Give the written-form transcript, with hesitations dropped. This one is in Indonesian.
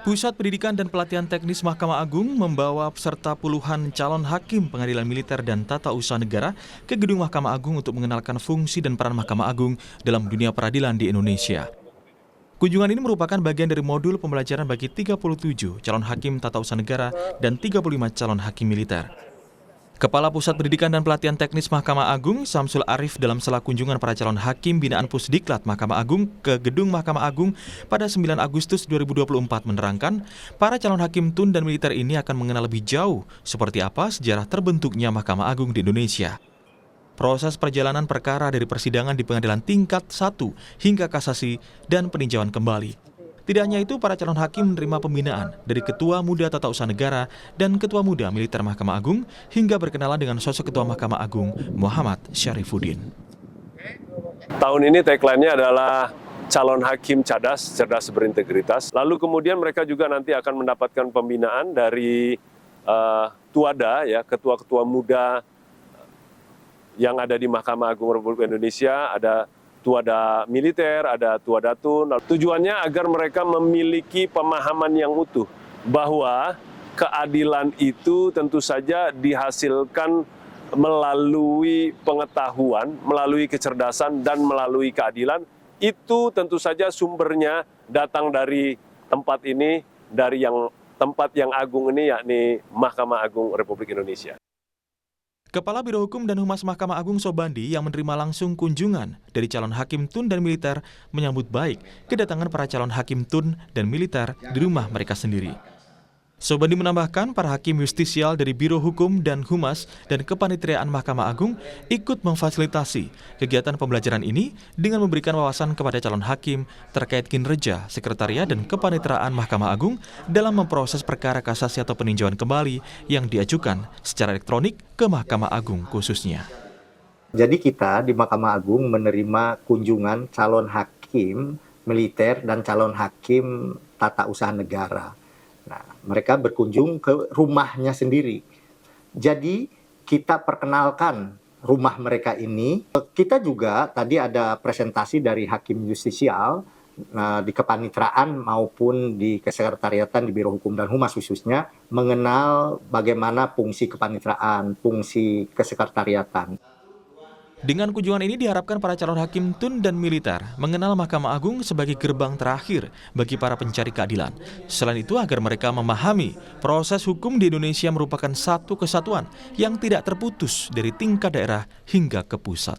Pusat Pendidikan dan Pelatihan Teknis Mahkamah Agung membawa peserta puluhan calon hakim pengadilan militer dan tata usaha negara ke gedung Mahkamah Agung untuk mengenalkan fungsi dan peran Mahkamah Agung dalam dunia peradilan di Indonesia. Kunjungan ini merupakan bagian dari modul pembelajaran bagi 37 calon hakim tata usaha negara dan 35 calon hakim militer. Kepala Pusat Pendidikan dan Pelatihan Teknis Mahkamah Agung, Samsul Arif, dalam sela kunjungan para calon hakim binaan Pusdiklat Mahkamah Agung ke gedung Mahkamah Agung pada 9 Agustus 2024 menerangkan, para calon hakim tun dan militer ini akan mengenal lebih jauh seperti apa sejarah terbentuknya Mahkamah Agung di Indonesia. Proses perjalanan perkara dari persidangan di pengadilan tingkat 1 hingga kasasi dan peninjauan kembali. Tidak hanya itu, para calon hakim menerima pembinaan dari Ketua Muda Tata Usaha Negara dan Ketua Muda Militer Mahkamah Agung hingga berkenalan dengan sosok Ketua Mahkamah Agung Muhammad Syarifuddin. Tahun ini tagline-nya adalah calon hakim cerdas berintegritas. Lalu kemudian mereka juga nanti akan mendapatkan pembinaan dari Tuada, ya, ketua-ketua muda yang ada di Mahkamah Agung Republik Indonesia, ada Tuada militer, ada Tuada tun. Tujuannya agar mereka memiliki pemahaman yang utuh bahwa keadilan itu tentu saja dihasilkan melalui pengetahuan, melalui kecerdasan, dan melalui keadilan. Itu tentu saja sumbernya datang dari tempat ini, dari tempat yang agung ini, yakni Mahkamah Agung Republik Indonesia. Kepala Biro Hukum dan Humas Mahkamah Agung Sobandi yang menerima langsung kunjungan dari calon hakim tun dan militer menyambut baik kedatangan para calon hakim tun dan militer di rumah mereka sendiri. Sobandi menambahkan para hakim justisial dari Biro Hukum dan Humas dan Kepanitraan Mahkamah Agung ikut memfasilitasi kegiatan pembelajaran ini dengan memberikan wawasan kepada calon hakim terkait kinerja, sekretariat, dan kepanitraan Mahkamah Agung dalam memproses perkara kasasi atau peninjauan kembali yang diajukan secara elektronik ke Mahkamah Agung khususnya. Jadi kita di Mahkamah Agung menerima kunjungan calon hakim militer dan calon hakim tata usaha negara. Nah, mereka berkunjung ke rumahnya sendiri. Jadi kita perkenalkan rumah mereka ini. Kita juga tadi ada presentasi dari hakim justisial di kepanitraan maupun di kesekretariatan di Biro Hukum dan Humas khususnya mengenal bagaimana fungsi kepanitraan, fungsi kesekretariatan. Dengan kunjungan ini diharapkan para calon hakim tun dan militer mengenal Mahkamah Agung sebagai gerbang terakhir bagi para pencari keadilan. Selain itu, agar mereka memahami proses hukum di Indonesia merupakan satu kesatuan yang tidak terputus dari tingkat daerah hingga ke pusat.